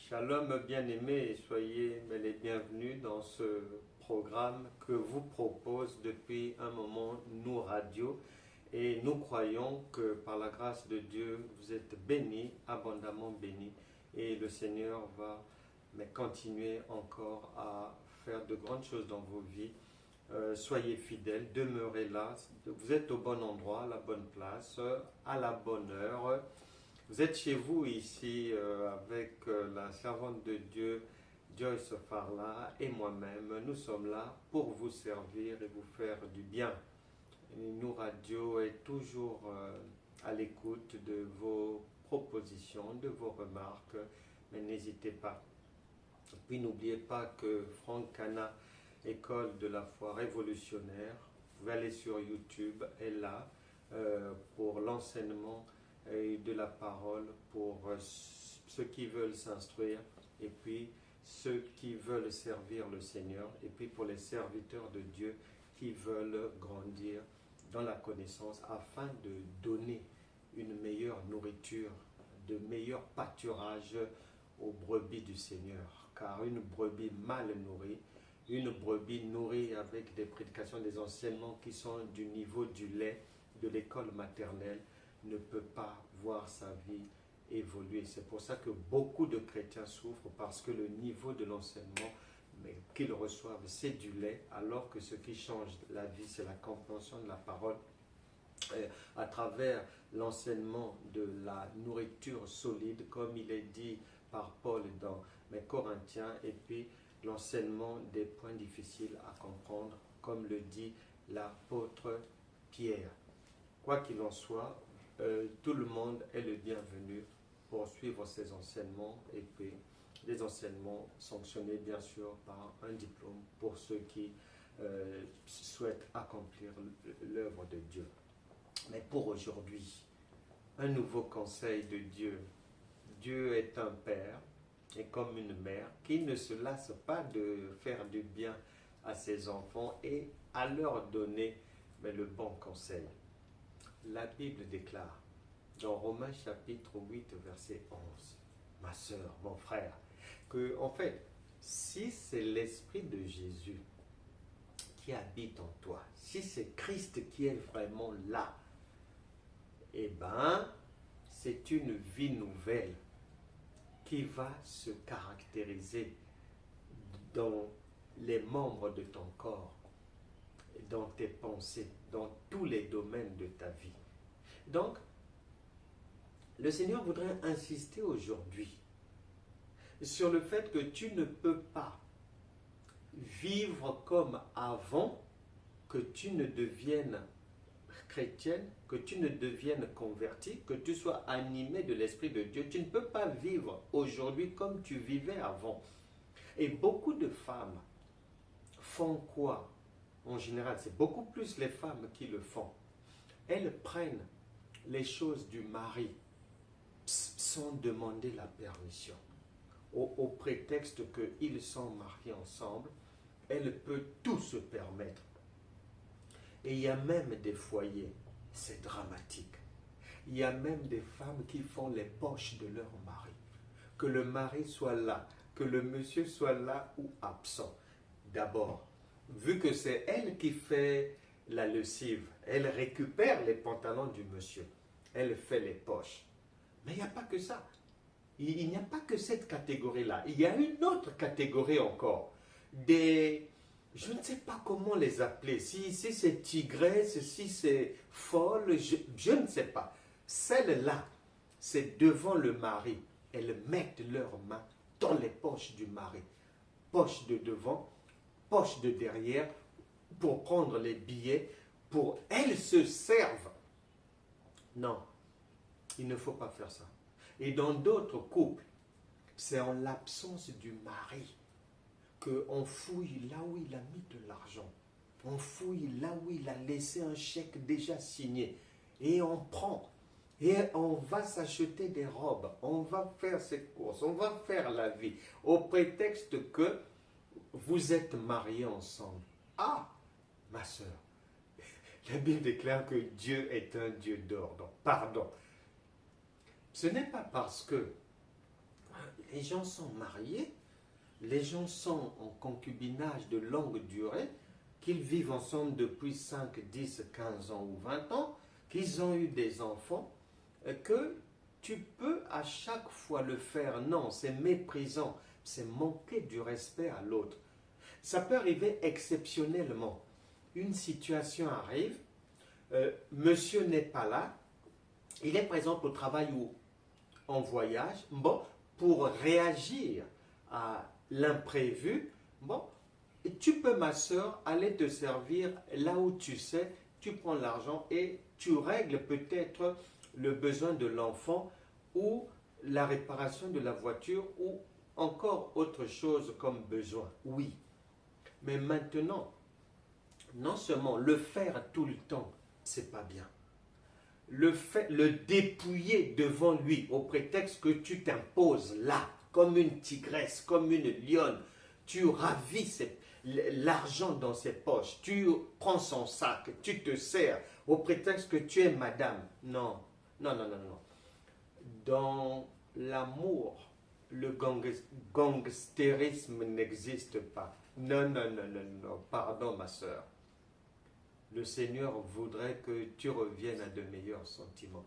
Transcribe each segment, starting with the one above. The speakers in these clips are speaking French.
Shalom bien-aimés et soyez les bienvenus dans ce programme que vous propose depuis un moment nous Radio et nous croyons que par la grâce de Dieu vous êtes bénis, abondamment bénis et le Seigneur va continuer encore à faire de grandes choses dans vos vies. Soyez fidèles, demeurez là, vous êtes au bon endroit, à la bonne place, à la bonne heure. Vous êtes chez vous ici avec la servante de Dieu, Joyce Farla, et moi-même. Nous sommes là pour vous servir et vous faire du bien. Nous Radio est toujours à l'écoute de vos propositions, de vos remarques, mais n'hésitez pas. Et puis n'oubliez pas que Franck Cana, École de la foi révolutionnaire, vous pouvez aller sur YouTube, est là pour l'enseignement de la parole pour ceux qui veulent s'instruire et puis ceux qui veulent servir le Seigneur et puis pour les serviteurs de Dieu qui veulent grandir dans la connaissance afin de donner une meilleure nourriture, de meilleurs pâturages aux brebis du Seigneur. Car une brebis mal nourrie, une brebis nourrie avec des prédications, des enseignements qui sont du niveau du lait de l'école maternelle, ne peut pas voir sa vie évoluer. C'est pour ça que beaucoup de chrétiens souffrent parce que le niveau de l'enseignement qu'ils reçoivent, c'est du lait, alors que ce qui change la vie, c'est la compréhension de la parole à travers l'enseignement de la nourriture solide, comme il est dit par Paul dans les Corinthiens, et puis l'enseignement des points difficiles à comprendre, comme le dit l'apôtre Pierre. Quoi qu'il en soit, tout le monde est le bienvenu pour suivre ces enseignements et puis des enseignements sanctionnés bien sûr par un diplôme pour ceux qui souhaitent accomplir l'œuvre de Dieu. Mais pour aujourd'hui, un nouveau conseil de Dieu. Dieu est un père et comme une mère qui ne se lasse pas de faire du bien à ses enfants et à leur donner le bon conseil. La Bible déclare dans Romains chapitre 8 verset 11, ma sœur, mon frère, que en fait, si c'est l'Esprit de Jésus qui habite en toi, si c'est Christ qui est vraiment là, eh bien, c'est une vie nouvelle qui va se caractériser dans les membres de ton corps, dans tes pensées, dans tous les domaines de ta vie. Donc, le Seigneur voudrait insister aujourd'hui sur le fait que tu ne peux pas vivre comme avant, que tu ne deviennes chrétienne, que tu ne deviennes converti, que tu sois animé de l'Esprit de Dieu. Tu ne peux pas vivre aujourd'hui comme tu vivais avant. Et beaucoup de femmes font quoi? En général, c'est beaucoup plus les femmes qui le font. Elles prennent les choses du mari sans demander la permission. Au prétexte qu'ils sont mariés ensemble, elle peut tout se permettre. Et il y a même des foyers, c'est dramatique. Il y a même des femmes qui font les poches de leur mari. Que le mari soit là, que le monsieur soit là ou absent. D'abord, vu que c'est elle qui fait la lessive, elle récupère les pantalons du monsieur. Elle fait les poches. Mais il n'y a pas que ça. Il n'y a pas que cette catégorie-là. Il y a une autre catégorie encore. Je ne sais pas comment les appeler. Si c'est tigresse, si c'est folle, je ne sais pas. Celles-là, c'est devant le mari. Elles mettent leurs mains dans les poches du mari. Poche de devant, poche de derrière, pour prendre les billets, pour elles se servent. Non, il ne faut pas faire ça. Et dans d'autres couples, c'est en l'absence du mari qu'on fouille là où il a mis de l'argent. On fouille là où il a laissé un chèque déjà signé. Et on prend. Et on va s'acheter des robes. On va faire ses courses. On va faire la vie. Au prétexte que vous êtes mariés ensemble. Ah, ma soeur, la Bible déclare que Dieu est un Dieu d'ordre. Pardon. Ce n'est pas parce que Les gens sont mariés, les gens sont en concubinage de longue durée, qu'ils vivent ensemble depuis 5, 10, 15 ans ou 20 ans, qu'ils ont eu des enfants, que tu peux à chaque fois le faire. Non, c'est méprisant, c'est manquer du respect à l'autre. Ça peut arriver exceptionnellement. Une situation arrive, monsieur n'est pas là, il est présent au travail ou en voyage, bon, pour réagir à l'imprévu, bon, et tu peux, ma soeur, aller te servir là où tu sais, tu prends l'argent et tu règles peut-être le besoin de l'enfant ou la réparation de la voiture ou encore autre chose comme besoin. Oui. Mais maintenant, non seulement le faire tout le temps, c'est pas bien. Le dépouiller devant lui au prétexte que tu t'imposes là, comme une tigresse, comme une lionne, tu ravis l'argent dans ses poches, tu prends son sac, tu te sers au prétexte que tu es madame. Non, non, non, non, non. Dans l'amour, le gangstérisme n'existe pas. Non, non, non, non, non, pardon ma soeur. Le Seigneur voudrait que tu reviennes à de meilleurs sentiments.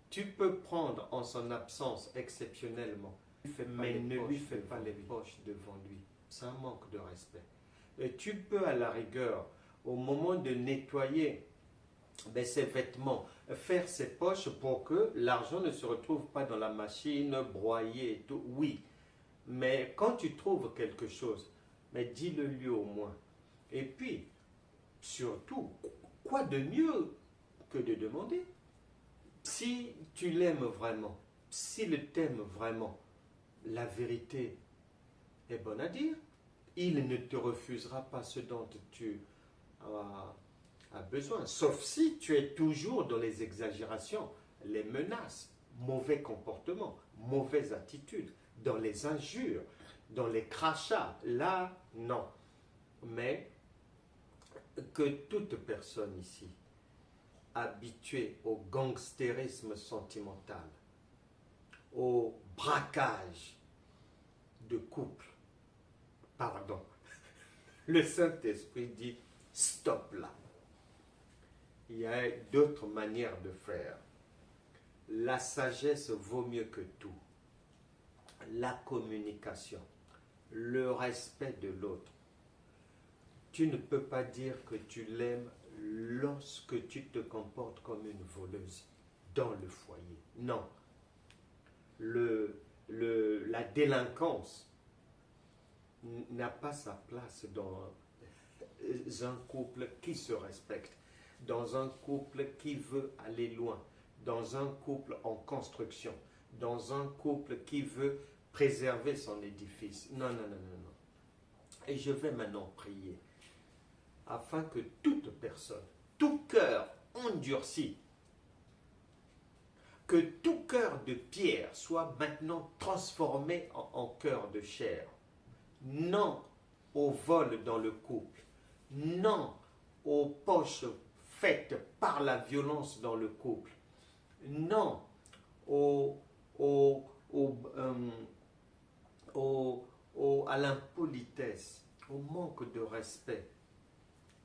Tu peux prendre en son absence exceptionnellement, mais ne lui fais pas les poches devant lui. C'est un manque de respect. Et tu peux à la rigueur, au moment de nettoyer ses vêtements, faire ses poches pour que l'argent ne se retrouve pas dans la machine, broyé et tout. Oui, mais quand tu trouves quelque chose, mais dis-le lui au moins. Et puis, surtout, quoi de mieux que de demander? Si tu l'aimes vraiment, s'il t'aime vraiment, la vérité est bonne à dire. Il ne te refusera pas ce dont tu as besoin. Sauf si tu es toujours dans les exagérations, les menaces, mauvais comportements, mauvaise attitude, dans les injures, dans les crachats. Là, non. Mais que toute personne ici, habituée au gangstérisme sentimental, au braquage de couple, pardon, le Saint-Esprit dit stop là. Il y a d'autres manières de faire. La sagesse vaut mieux que tout. La communication, le respect de l'autre. Tu ne peux pas dire que tu l'aimes lorsque tu te comportes comme une voleuse dans le foyer. Non. La délinquance n'a pas sa place dans un couple qui se respecte, dans un couple qui veut aller loin, dans un couple en construction, dans un couple qui veut préserver son édifice. Non, non, non, non, non. Et je vais maintenant prier afin que toute personne, tout cœur endurci, que tout cœur de pierre soit maintenant transformé en cœur de chair. Non au vol dans le couple. Non aux poches faites par la violence dans le couple. Non à l'impolitesse, au manque de respect,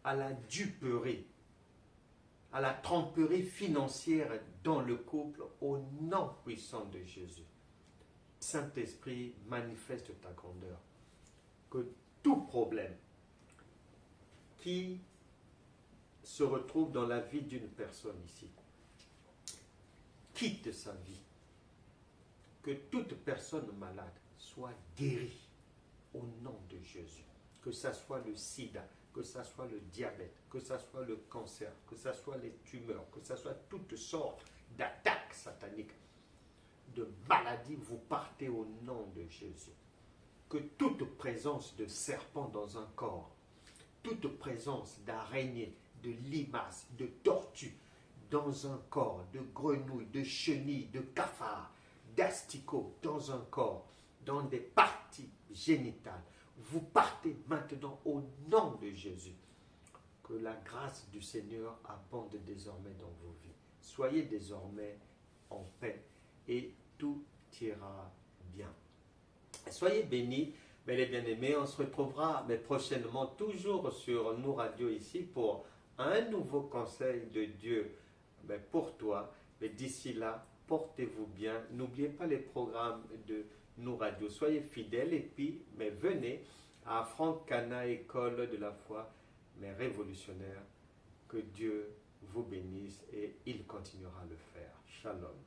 à la duperie, à la tromperie financière dans le couple, au nom puissant de Jésus. Saint-Esprit, manifeste ta grandeur. Que tout problème qui se retrouve dans la vie d'une personne ici quitte sa vie. Que toute personne malade soit guérie au nom de Jésus. Que ce soit le sida, que ce soit le diabète, que ce soit le cancer, que ce soit les tumeurs, que ce soit toutes sortes d'attaques sataniques, de maladies, vous partez au nom de Jésus. Que toute présence de serpent dans un corps, toute présence d'araignée, de limaces, de tortues dans un corps, de grenouilles, de chenilles, de cafards, d'asticots dans un corps, dans des parties génitales, vous partez maintenant au nom de Jésus. Que la grâce du Seigneur abonde désormais dans vos vies. Soyez désormais en paix et tout ira bien. Soyez bénis, mais les bien-aimés, on se retrouvera mais prochainement toujours sur Nous Radio ici pour un nouveau conseil de Dieu mais pour toi. Mais d'ici là, portez-vous bien. N'oubliez pas les programmes de Nous Radio. Soyez fidèles et puis mais venez à Franck Cana, École de la foi, mais révolutionnaire. Que Dieu vous bénisse et il continuera à le faire. Shalom.